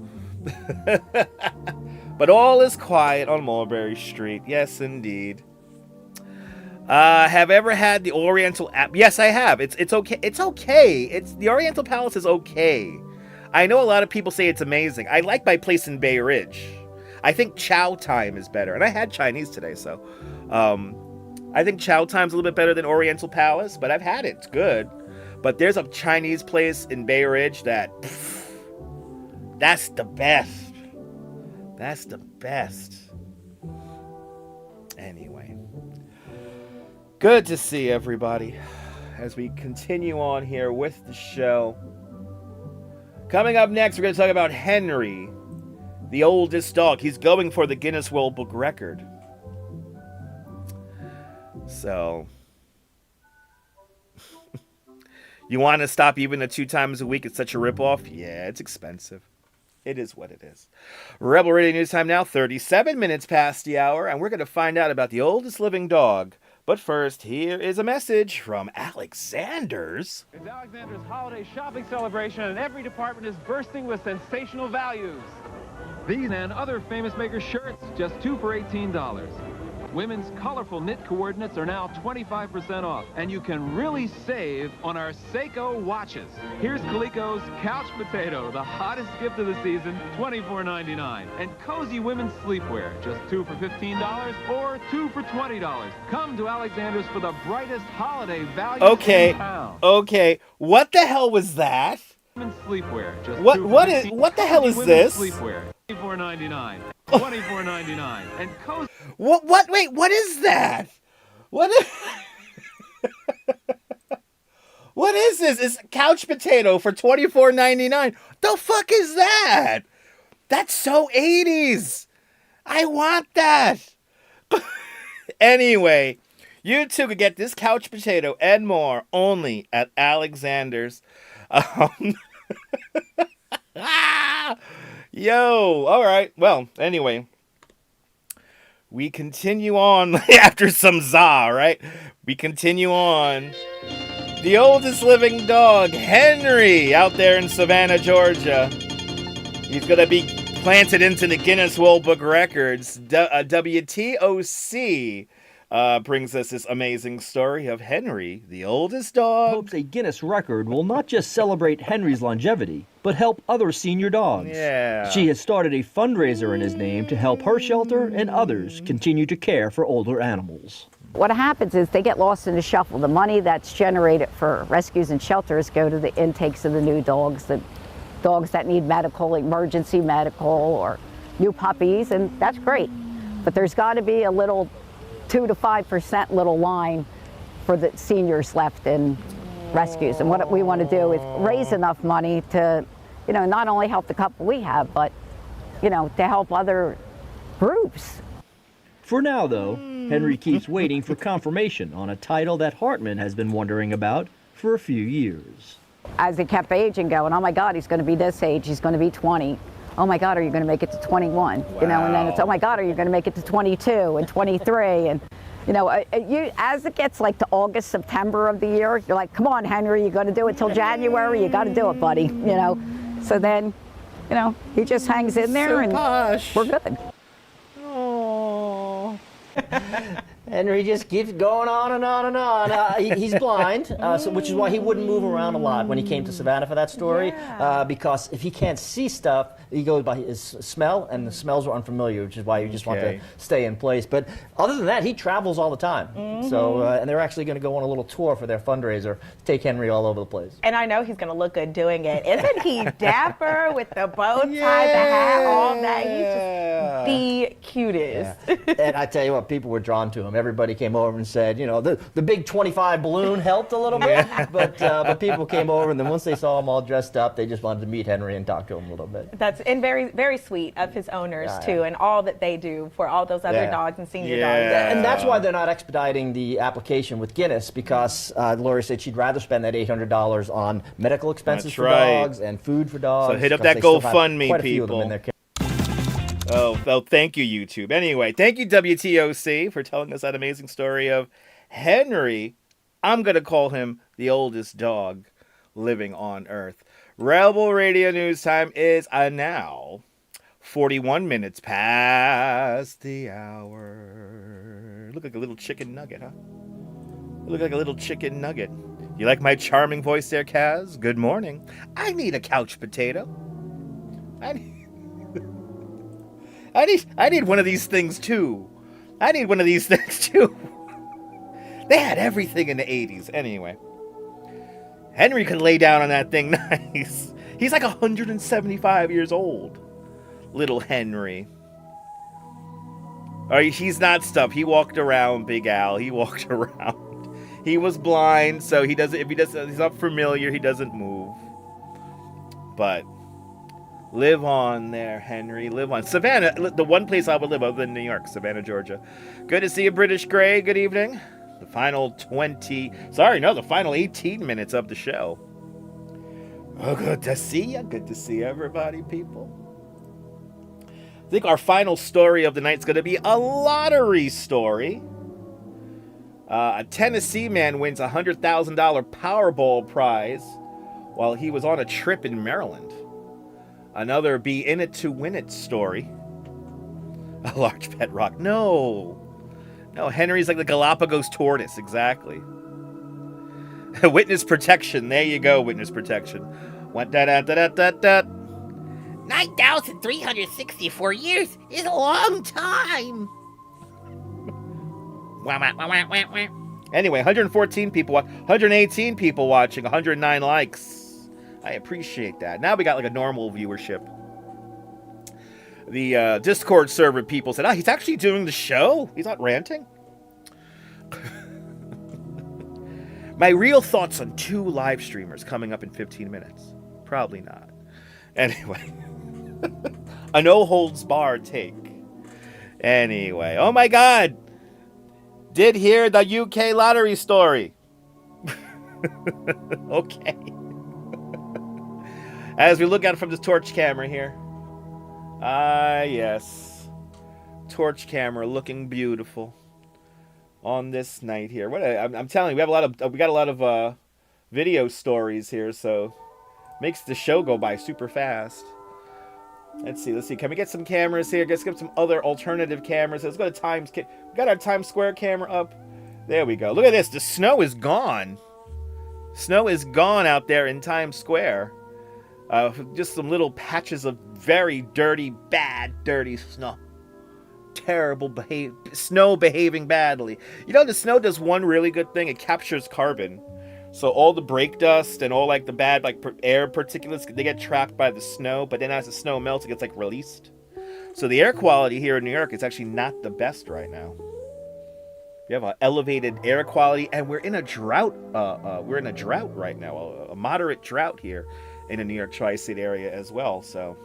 But all is quiet on Mulberry Street. Yes, indeed. Have ever had the Oriental app? Yes, I have. It's okay. It's okay. The Oriental Palace is okay. I know a lot of people say it's amazing. I like my place in Bay Ridge. I think Chow Time is better. And I had Chinese today, so. I think Chow Time's a little bit better than Oriental Palace, but I've had it. It's good. But there's a Chinese place in Bay Ridge that's the best. That's the best. Anyway. Good to see everybody as we continue on here with the show. Coming up next, we're going to talk about Henry, the oldest dog. He's going for the Guinness World Book record. So, you want to stop even at 2 times a week? It's such a ripoff? Yeah, it's expensive. It is what it is. Rebel Radio News time now, 37 minutes past the hour, and we're going to find out about the oldest living dog. But first, here is a message from Alexander's. It's Alexander's holiday shopping celebration, and every department is bursting with sensational values. These and other famous makers' shirts, just 2 for $18. Women's colorful knit coordinates are now 25% off, and you can really save on our Seiko watches. Here's Coleco's Couch Potato, the hottest gift of the season, $24.99. And cozy women's sleepwear, just 2 for $15 or 2 for $20. Come to Alexander's for the brightest holiday value in town. Okay. What the hell was that? Women's sleepwear, just what the hell is this? Sleepwear, $24.99. $24.99 and cozy. Wait, what is that? What is this? It's Couch Potato for $24.99. The fuck is that? That's so 80s. I want that. Anyway, you too could get this Couch Potato and more only at Alexander's. Yo, all right. Well, anyway, we continue on after some za, right? We continue on. The oldest living dog, Henry, out there in Savannah, Georgia. He's going to be planted into the Guinness World Book Records. WTOC brings us this amazing story of Henry, the oldest dog. Hopes a Guinness record will not just celebrate Henry's longevity, but help other senior dogs. Yeah. She has started a fundraiser in his name to help her shelter and others continue to care for older animals. What happens is they get lost in the shuffle. The money that's generated for rescues and shelters go to the intakes of the new dogs, the dogs that need medical, emergency medical, or new puppies, and that's great. But there's got to be a little 2 to 5% little line for the seniors left in rescues. And what we want to do is raise enough money to, not only help the couple we have, but, to help other groups. For now, though, Henry keeps waiting for confirmation on a title that Hartman has been wondering about for a few years. As he kept aging, going, oh my God, he's going to be this age, he's going to be 20. Oh my God, are you going to make it to 21? Wow. And then it's, oh my God, are you going to make it to 22 and 23? And, as it gets like to August, September of the year, you're like, come on, Henry, you're going to do it till January, you got to do it, buddy, So then, he just hangs in there and we're good. Oh. Henry just keeps going on and on and on. He's blind, which is why he wouldn't move around a lot when he came to Savannah for that story. Because if he can't see stuff, he goes by his smell, and the smells are unfamiliar, which is why you just want to stay in place. But other than that, he travels all the time. So, and they're actually going to go on a little tour for their fundraiser to take Henry all over the place. And I know he's going to look good doing it. Isn't he dapper with the bow tie, the hat, all that? He's just the cutest. And I tell you what, people were drawn to him. Everybody came over and said, the big 25 balloon helped a little bit, but people came over, and then once they saw him all dressed up, they just wanted to meet Henry and talk to him a little bit. And very, very sweet of his owners, too, and all that they do for all those other dogs and senior dogs. And that's why they're not expediting the application with Guinness, because Lori said she'd rather spend that $800 on medical expenses for dogs and food for dogs. So hit up that GoFundMe, people. Oh, thank you, YouTube. Anyway, thank you, WTOC, for telling us that amazing story of Henry. I'm going to call him the oldest dog living on Earth. Rebel Radio News time is now 41 minutes past the hour. Look like a little chicken nugget, huh? Look like a little chicken nugget. You like my charming voice there, Kaz? Good morning. I need a couch potato. I need one of these things too. They had everything in the 80s. Anyway. Henry could lay down on that thing nice. He's like 175 years old. Little Henry. He's not stuffed. He walked around, Big Al. He walked around. He was blind, so he's not familiar, he doesn't move. But live on there, Henry. Live on. Savannah, the one place I would live other than New York, Savannah, Georgia. Good to see you, British Gray. Good evening. The final 18 minutes of the show. Oh, good to see you. Good to see everybody, people. I think our final story of the night is going to be a lottery story. A Tennessee man wins a $100,000 Powerball prize while he was on a trip in Maryland. Another be in it to win it story. A large pet rock. No, Henry's like the Galapagos tortoise, exactly. Witness protection. There you go, witness protection. 9,364 years is a long time. Anyway, 114 people, 118 people watching, 109 likes. I appreciate that. Now we got like a normal viewership. The Discord server people said, he's actually doing the show. He's not ranting. My real thoughts on 2 live streamers coming up in 15 minutes. Probably not. Anyway. A no holds barred take. Anyway. Oh my God. Did hear the UK lottery story. Okay. As we look at it from this torch camera here. Yes. torch camera looking beautiful on this night here. I'm telling you, we got a lot of video stories here, so makes the show go by super fast. Let's see. Can we get some cameras here? Let's get some other alternative cameras. Let's go to Times. We got our Times Square camera up. There we go. Look at this. The snow is gone. Snow is gone out there in Times Square. Just some little patches of very dirty snow. Terrible snow behaving badly. You know, the snow does one really good thing. It captures carbon. So all the brake dust and all like the bad air particulates, they get trapped by the snow. But then as the snow melts, it gets like released. So the air quality here in New York is actually not the best right now. We have an elevated air quality, and we're in a drought. We're in a drought right now, a moderate drought here in the New York tri-state area as well. So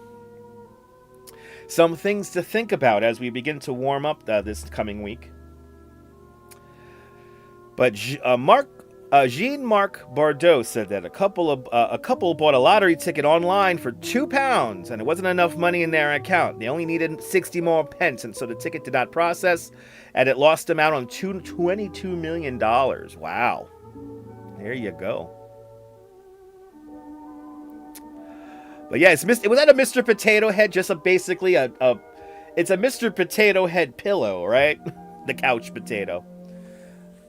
some things to think about as we begin to warm up this coming week. But Jean-Marc Bordeaux said that a couple bought a lottery ticket online for £2, and it wasn't enough money in their account. They only needed 60 more pence, and so the ticket did not process, and it lost them out on $22 million. Wow. There you go. But yeah, was that a Mr. Potato Head? Just it's a Mr. Potato Head pillow, right? The couch potato.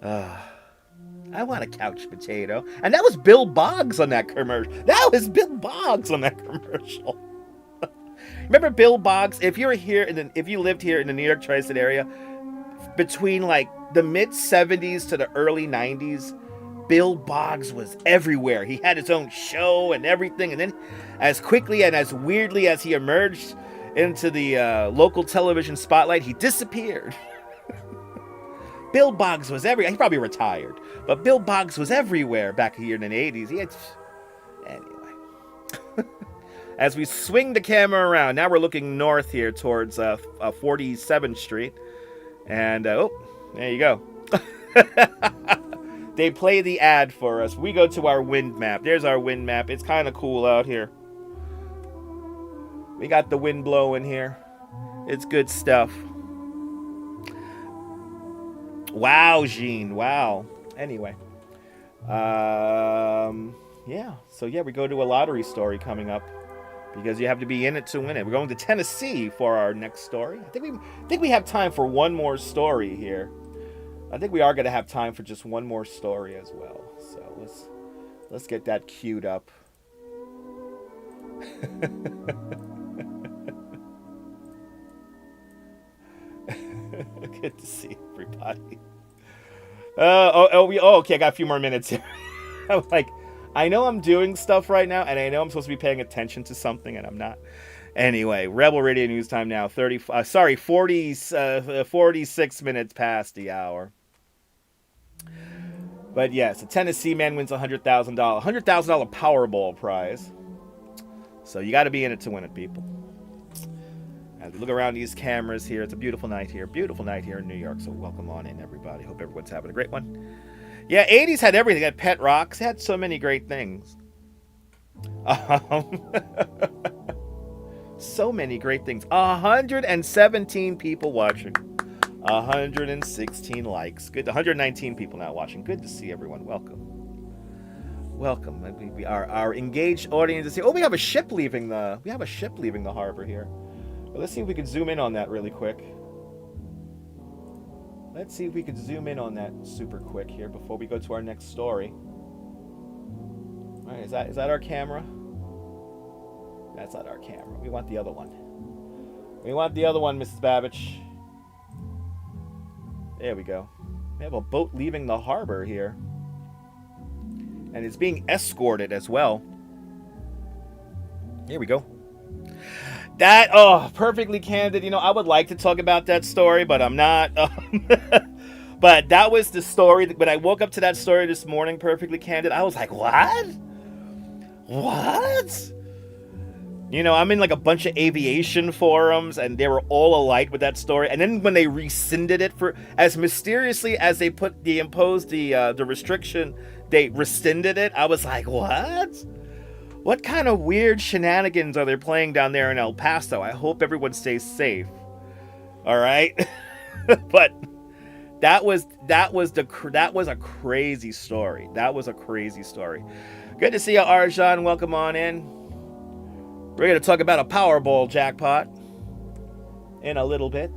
I want a couch potato. And that was Bill Boggs on that commercial. Remember Bill Boggs? If you lived here in the New York tri-state area, between like the mid 70s to the early 90s, Bill Boggs was everywhere. He had his own show and everything. And then as quickly and as weirdly as he emerged into the local television spotlight, he disappeared. Bill Boggs was everywhere. He probably retired, but Bill Boggs was everywhere back here in the 80s. Anyway. As we swing the camera around, now we're looking north here towards 47th Street. And, there you go. They play the ad for us. We go to our wind map. There's our wind map. It's kind of cool out here. We got the wind blowing here. It's good stuff. Wow, Jean. Wow. Anyway. Yeah. So, yeah, we go to a lottery story coming up because you have to be in it to win it. We're going to Tennessee for our next story. I think we have time for one more story here. I think we are going to have time for just one more story as well. So, let's get that queued up. Good to see everybody. Okay, I got a few more minutes here. I'm like, I know I'm doing stuff right now, and I know I'm supposed to be paying attention to something, and I'm not. Anyway, Rebel Radio News time now. 46 minutes past the hour. But yes, a Tennessee man wins $100,000 Powerball prize. So you got to be in it to win it, people. As we look around these cameras here, it's a beautiful night here. Beautiful night here in New York. So welcome on in, everybody. Hope everyone's having a great one. Yeah, 80s had everything. They had pet rocks. They had so many great things. So many great things. 117 people watching. 116 likes. Good. 119 people now watching. Good to see everyone. Welcome. Welcome. Our engaged audience is here. Oh, we have a ship leaving the harbor here. Well, let's see if we can zoom in on that really quick. Let's see if we can zoom in on that super quick here before we go to our next story. All right, is that our camera? That's not our camera. We want the other one. We want the other one, Mrs. Babbage. There we go. We have a boat leaving the harbor here. And it's being escorted as well. Here we go. Perfectly candid. You know, I would like to talk about that story, but I'm not. But that was the story. When I woke up to that story this morning, perfectly candid, I was like, what? What? You know, I'm in like a bunch of aviation forums, and they were all alike with that story. And then when they rescinded it for as mysteriously as they imposed the restriction, they rescinded it. I was like, what? What kind of weird shenanigans are they playing down there in El Paso? I hope everyone stays safe. All right, but that was a crazy story. That was a crazy story. Good to see you, Arjan. Welcome on in. We're going to talk about a Powerball jackpot in a little bit,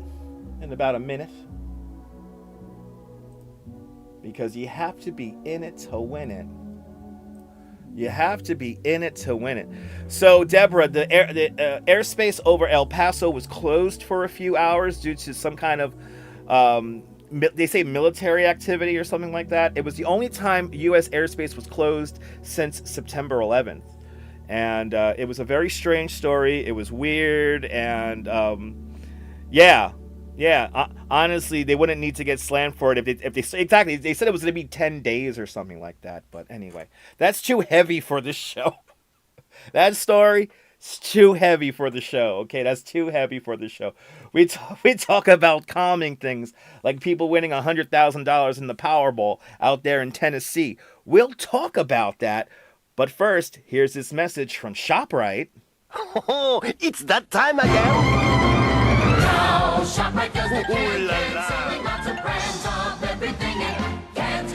in about a minute. Because you have to be in it to win it. You have to be in it to win it. So, Deborah, the airspace over El Paso was closed for a few hours due to some kind of, they say military activity or something like that. It was the only time U.S. airspace was closed since September 11th. And it was a very strange story. It was weird. And honestly, they wouldn't need to get slammed for it if they exactly. They said it was going to be 10 days or something like that. But anyway, that's too heavy for the show. That story is too heavy for the show. Okay, that's too heavy for the show. We talk about calming things like people winning $100,000 in the Powerball out there in Tennessee. We'll talk about that. But first, here's this message from ShopRite. Oh, it's that time again. Now, ShopRite does the can, selling lots of brands of everything in cans.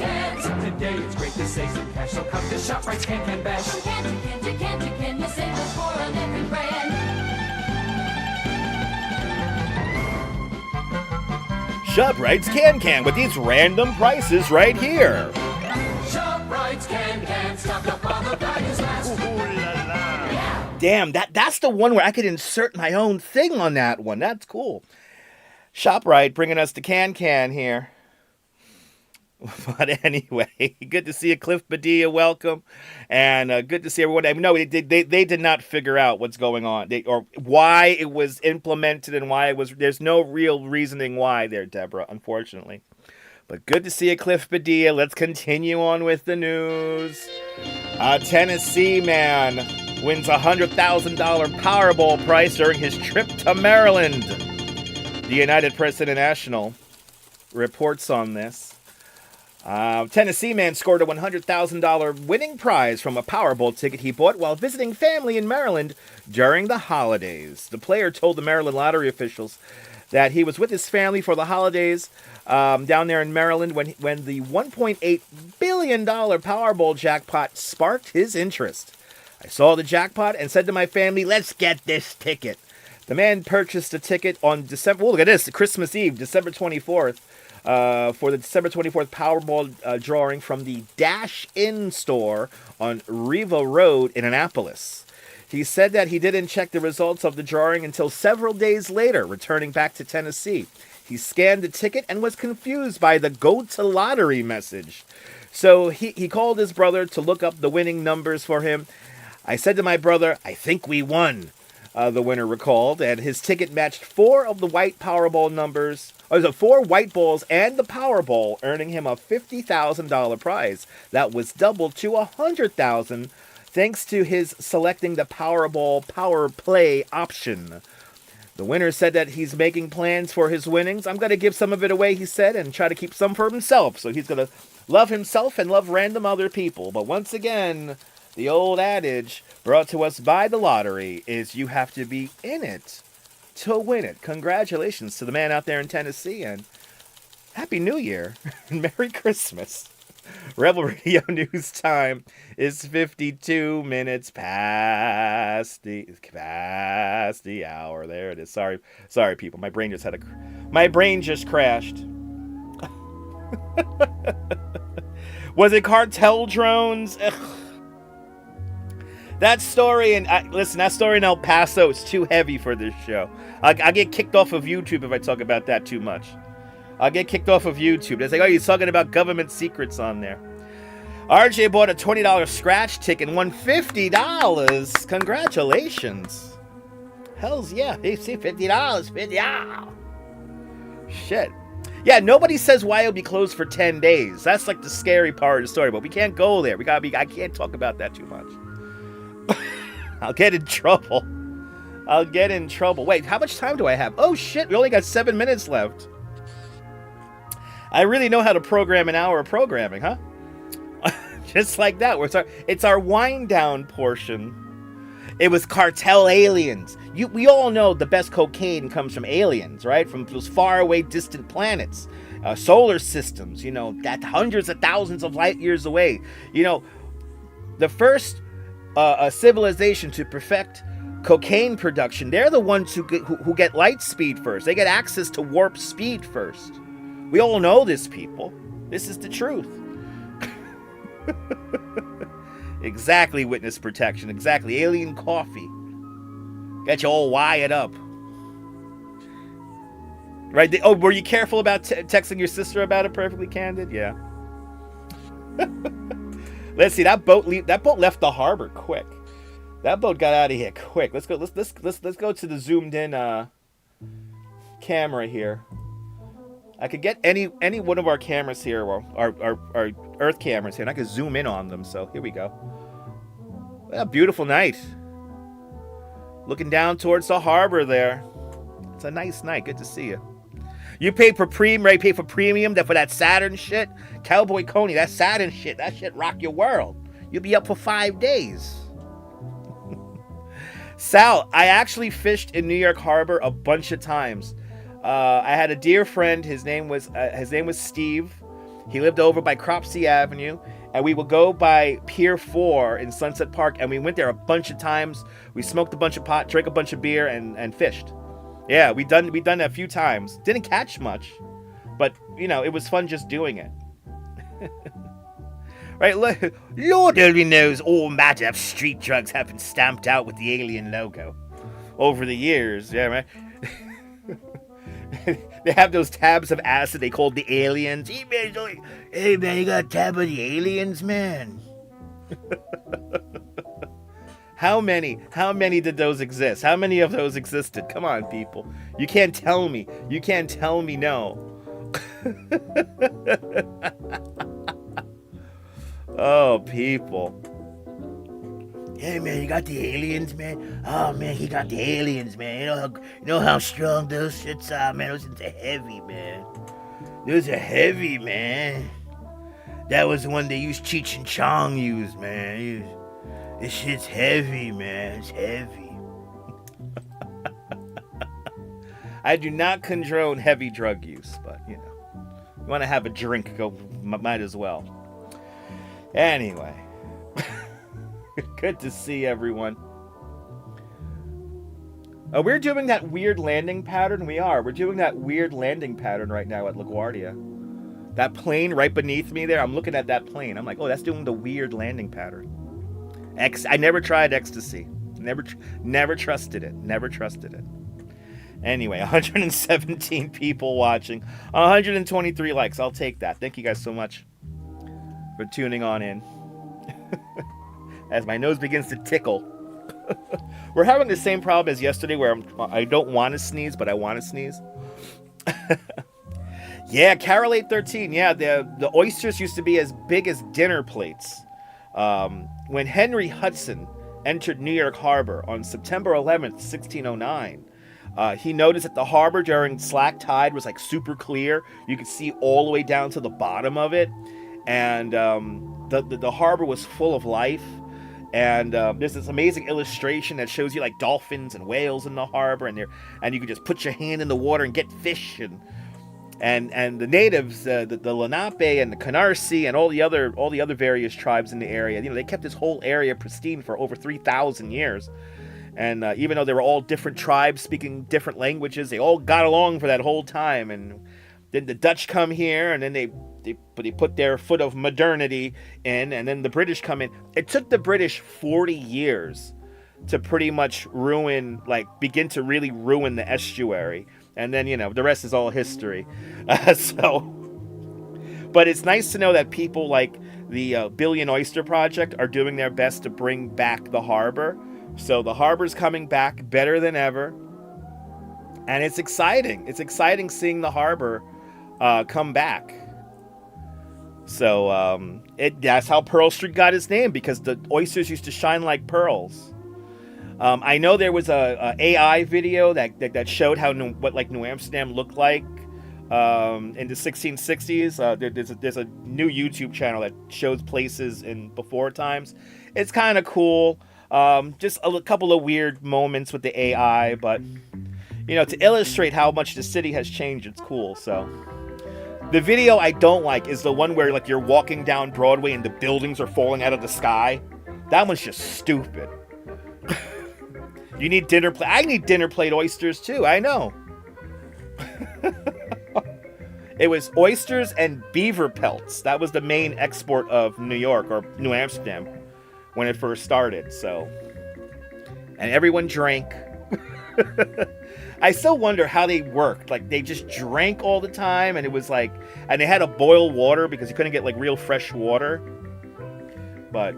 Today it's great to save some cash, so come to ShopRite's Can Bash. From can to can, you save us more on every brand. ShopRite's Can with these random prices right here. ShopRite's Can, stock up on the values last. Damn, that's the one where I could insert my own thing on that one. That's cool. ShopRite bringing us the can here. But anyway, good to see you, Cliff Padilla. Welcome, and good to see everyone. No, they did not figure out what's going on, or why it was implemented, and why it was. There's no real reasoning why there, Deborah. Unfortunately. But good to see you, Cliff Padilla. Let's continue on with the news. A Tennessee man wins $100,000 Powerball prize during his trip to Maryland. The United Press International reports on this. Tennessee man scored a $100,000 winning prize from a Powerball ticket he bought while visiting family in Maryland during the holidays. The player told the Maryland lottery officials that he was with his family for the holidays down there in Maryland when the $1.8 billion Powerball jackpot sparked his interest. I saw the jackpot and said to my family, let's get this ticket. The man purchased a ticket on look at this, Christmas Eve, December 24th, for the December 24th Powerball drawing from the Dash Inn store on Riva Road in Annapolis. He said that he didn't check the results of the drawing until several days later, returning back to Tennessee. He scanned the ticket and was confused by the go to lottery message. So he called his brother to look up the winning numbers for him. I said to my brother, I think we won, the winner recalled, and his ticket matched 4 of the white Powerball numbers. So 4 white balls and the Powerball, earning him a $50,000 prize. That was doubled to $100,000 thanks to his selecting the Powerball Power Play option. The winner said that he's making plans for his winnings. I'm going to give some of it away, he said, and try to keep some for himself. So he's going to love himself and love random other people. But once again, the old adage brought to us by the lottery is you have to be in it to win it. Congratulations to the man out there in Tennessee, and Happy New Year and Merry Christmas. Rebel Radio News time is 52 minutes past the hour. There it is. Sorry, people. My brain just crashed. Was it cartel drones? Ugh. That story that story in El Paso is too heavy for this show. I get kicked off of YouTube if I talk about that too much. I'll get kicked off of YouTube. They're like, oh, he's talking about government secrets on there. RJ bought a $20 scratch ticket and won $50. Congratulations. Hells yeah. They see $50. Yeah. Shit. Yeah, nobody says why it'll be closed for 10 days. That's like the scary part of the story, but we can't go there. I can't talk about that too much. I'll get in trouble. Wait, how much time do I have? Oh shit, we only got 7 minutes left. I really know how to program an hour of programming, huh? Just like that. It's our wind down portion. It was cartel aliens. we all know the best cocaine comes from aliens, right? From those faraway, distant planets, solar systems, you know, that hundreds of thousands of light years away. You know, the first civilization to perfect cocaine production, they're the ones who get light speed first. They get access to warp speed first. We all know this, people. This is the truth. Exactly, witness protection. Exactly, alien coffee. Got you all wired up. Right? Oh, were you careful about texting your sister about it? Perfectly Candid? Yeah. Let's see. That boat left the harbor quick. That boat got out of here quick. Let's go. Let's go to the zoomed in camera here. I could get any one of our cameras here, or our Earth cameras here, and I could zoom in on them. So here we go. What a beautiful night. Looking down towards the harbor there. It's a nice night. Good to see you. You pay for premium for that Saturn shit. Cowboy Coney, that Saturn shit, that shit rock your world. You'll be up for 5 days. Sal, I actually fished in New York Harbor a bunch of times. I had a dear friend. His name was Steve. He lived over by Cropsey Avenue, and we would go by Pier 4 in Sunset Park, and we went there a bunch of times. We smoked a bunch of pot, drank a bunch of beer, and fished. Yeah, we done that a few times. Didn't catch much, but you know, it was fun just doing it. Right, Lord only knows all manner of street drugs have been stamped out with the alien logo over the years. Yeah, right. They have those tabs of acid they called the aliens. Hey man, you got a tab of the aliens, man? How many did those exist? How many of those existed? Come on, people. You can't tell me. You can't tell me no. Oh, people. Hey man, you got the aliens, man? Oh man, he got the aliens, man. You know how strong those shits are, man. Those shits are heavy, man. Those are heavy, man. That was the one they used Cheech and Chong used, man. This shit's heavy, man. It's heavy. I do not condone heavy drug use, but you know, you want to have a drink, might as well. Anyway. Good to see everyone. We're doing that weird landing pattern. We're doing that weird landing pattern right now at LaGuardia. That plane right beneath me there, I'm looking at that plane. I'm like, oh, that's doing the weird landing pattern. I never tried ecstasy. Never trusted it. Never trusted it. Anyway, 117 people watching. 123 likes. I'll take that. Thank you guys so much for tuning on in. As my nose begins to tickle. We're having the same problem as yesterday where I don't want to sneeze, but I want to sneeze. Yeah, Carol 813. Yeah, the oysters used to be as big as dinner plates. When Henry Hudson entered New York Harbor on September 11th, 1609, he noticed that the harbor during slack tide was like super clear. You could see all the way down to the bottom of it. And the harbor was full of life. And there's this amazing illustration that shows you like dolphins and whales in the harbor, and you can just put your hand in the water and get fish, and the natives, the Lenape and the Canarsie and all the other various tribes in the area, you know, they kept this whole area pristine for over 3,000 years. And even though they were all different tribes speaking different languages, they all got along for that whole time. And then the Dutch come here, and then they put their foot of modernity in, and then the British come in. It took the British 40 years to pretty much begin to really ruin the estuary. And then, you know, the rest is all history. But it's nice to know that people like the Billion Oyster Project are doing their best to bring back the harbor. So the harbor's coming back better than ever. And it's exciting. It's exciting seeing the harbor come back. So that's how Pearl Street got its name, because the oysters used to shine like pearls. I know there was a AI video that showed what New Amsterdam looked like in the 1660s. There's a new YouTube channel that shows places in before times. It's kind of cool. Just a couple of weird moments with the AI, but to illustrate how much the city has changed, it's cool. So the video I don't like is the one where like you're walking down Broadway and the buildings are falling out of the sky. That one's just stupid. You need dinner plate. I need dinner plate oysters too. I know. It was oysters and beaver pelts. That was the main export of New York or New Amsterdam when it first started. So, and everyone drank. I still wonder how they worked. Like they just drank all the time, and it was like, and they had to boil water because you couldn't get like real fresh water. But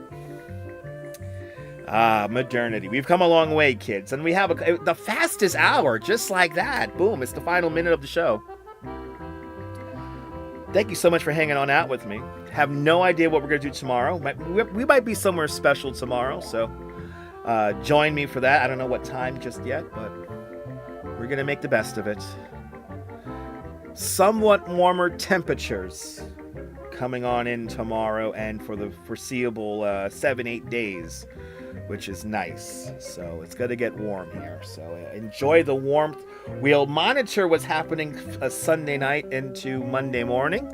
modernity. We've come a long way, kids, and we have the fastest hour, just like that. Boom! It's the final minute of the show. Thank you so much for hanging on out with me. Have no idea what we're going to do tomorrow. We might be somewhere special tomorrow, so join me for that. I don't know what time just yet, but we're going to make the best of it. Somewhat warmer temperatures coming on in tomorrow and for the foreseeable 7-8 days, which is nice. So it's going to get warm here. So enjoy the warmth. We'll monitor what's happening Sunday night into Monday morning.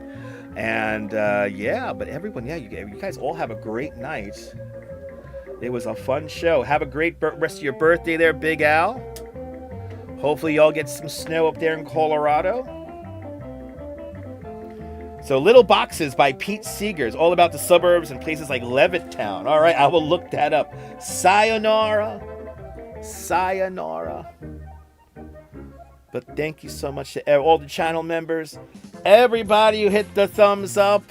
And but everyone, you guys all have a great night. It was a fun show. Have a great rest of your birthday there, Big Al. Hopefully y'all get some snow up there in Colorado. So Little Boxes by Pete Seegers, all about the suburbs and places like Levittown. All right, I will look that up. Sayonara. Sayonara. But thank you so much to all the channel members. Everybody who hit the thumbs up.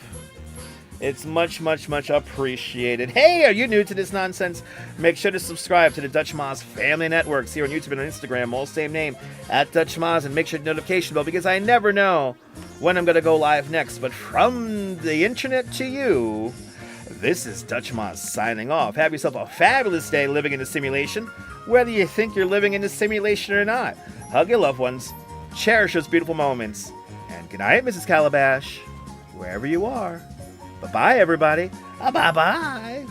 It's much, much, much appreciated. Hey, are you new to this nonsense? Make sure to subscribe to the Dutch Moz Family Networks here on YouTube and on Instagram, all same name, @Dutch Moz, and make sure the notification bell, because I never know when I'm going to go live next. But from the internet to you, this is Dutch Moz signing off. Have yourself a fabulous day living in a simulation, whether you think you're living in a simulation or not. Hug your loved ones, cherish those beautiful moments, and good night, Mrs. Calabash, wherever you are. Bye-bye, everybody. Bye-bye.